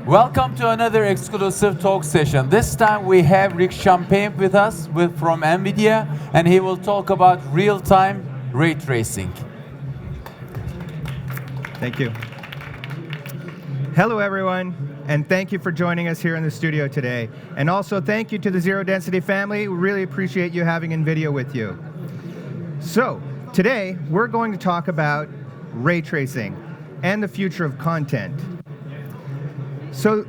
Welcome to another exclusive talk session. This time we have Rick Champagne with us from Nvidia, and he will talk about real-time ray tracing. Thank you. Hello, everyone, and thank you for joining us here in the studio today. And also, thank you to the Zero Density family. We really appreciate you having Nvidia with you. So, today, we're going to talk about ray tracing and the future of content. So,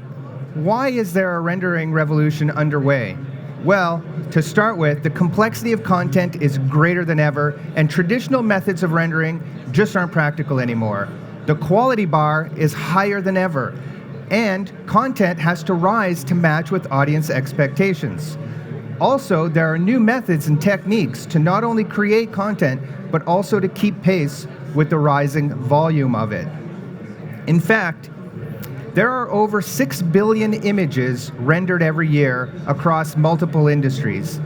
why is there a rendering revolution underway? Well, to start with, the complexity of content is greater than ever, and traditional methods of rendering just aren't practical anymore. The quality bar is higher than ever, and content has to rise to match with audience expectations. Also, there are new methods and techniques to not only create content, but also to keep pace with the rising volume of it. In fact, there are over 6 billion images rendered every year across multiple industries.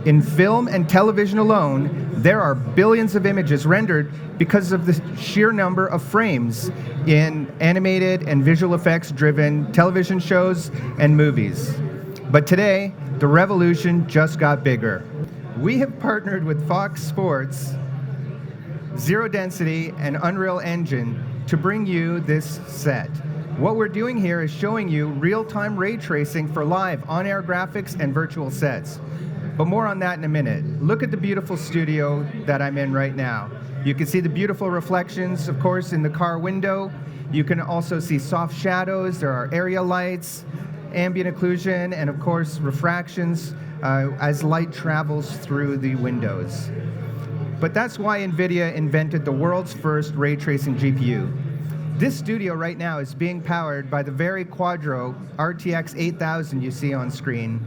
In film and television alone, there are billions of images rendered because of the sheer number of frames in animated and visual effects-driven television shows and movies. But today, the revolution just got bigger. We have partnered with Fox Sports, Zero Density, and Unreal Engine to bring you this set. What we're doing here is showing you real-time ray tracing for live on-air graphics and virtual sets. But more on that in a minute. Look at the beautiful studio that I'm in right now. You can see the beautiful reflections, of course, in the car window. You can also see soft shadows. There are area lights, ambient occlusion, and of course, refractions as light travels through the windows. But that's why Nvidia invented the world's first ray tracing GPU. This studio right now is being powered by the very Quadro RTX 8000 you see on screen,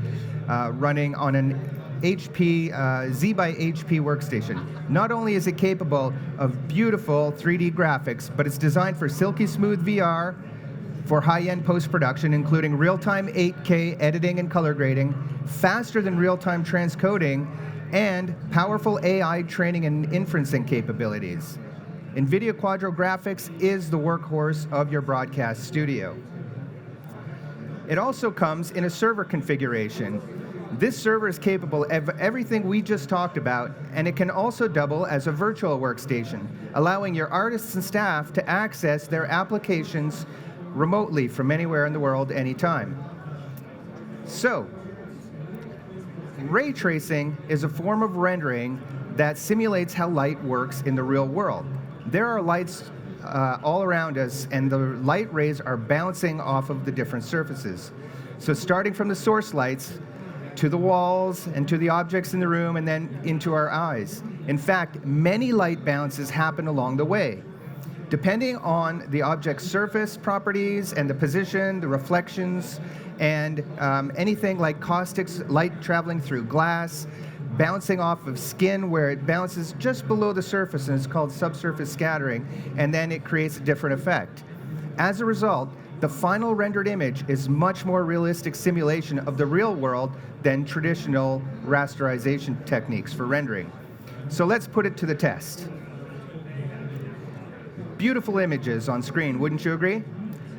running on an HP Z by HP workstation. Not only is it capable of beautiful 3D graphics, but it's designed for silky smooth VR, for high-end post-production, including real-time 8K editing and color grading, faster than real-time transcoding, and powerful AI training and inferencing capabilities. NVIDIA Quadro Graphics is the workhorse of your broadcast studio. It also comes in a server configuration. This server is capable of everything we just talked about, and it can also double as a virtual workstation, allowing your artists and staff to access their applications remotely from anywhere in the world, anytime. So, ray tracing is a form of rendering that simulates how light works in the real world. There are lights all around us, and the light rays are bouncing off of the different surfaces. So starting from the source lights, to the walls, and to the objects in the room, and then into our eyes. In fact, many light bounces happen along the way. Depending on the object's surface properties and the position, the reflections, and anything like caustics, light traveling through glass, bouncing off of skin where it bounces just below the surface, and it's called subsurface scattering, and then it creates a different effect. As a result, the final rendered image is much more realistic simulation of the real world than traditional rasterization techniques for rendering. So let's put it to the test. Beautiful images on screen, wouldn't you agree?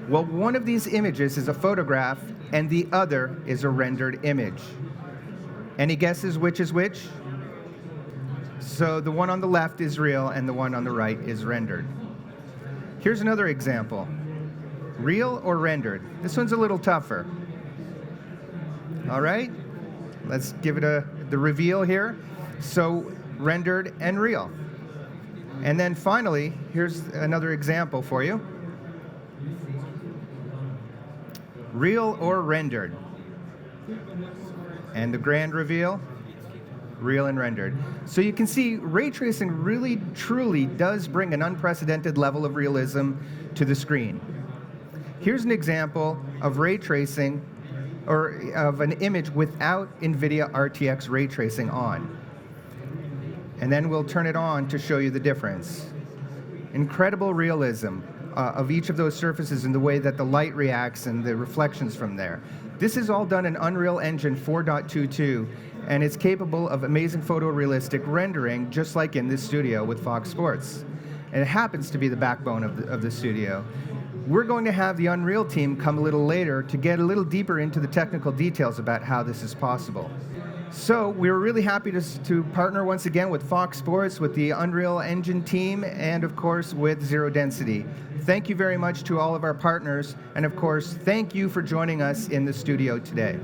Well, one of these images is a photograph, and the other is a rendered image. Any guesses which is which? So the one on the left is real, and the one on the right is rendered. Here's another example. Real or rendered? This one's a little tougher. All right, let's give it the reveal here. So rendered and real. And then finally, here's another example for you. Real or rendered? And the grand reveal, real and rendered. So you can see ray tracing really, truly does bring an unprecedented level of realism to the screen. Here's an example of ray tracing, or of an image without NVIDIA RTX ray tracing on. And then we'll turn it on to show you the difference. Incredible realism of each of those surfaces and the way that the light reacts and the reflections from there. This is all done in Unreal Engine 4.22, and it's capable of amazing photorealistic rendering, just like in this studio with Fox Sports. And it happens to be the backbone of the studio. We're going to have the Unreal team come a little later to get a little deeper into the technical details about how this is possible. So we're really happy to partner once again with Fox Sports, with the Unreal Engine team, and of course with Zero Density. Thank you very much to all of our partners, and of course, thank you for joining us in the studio today.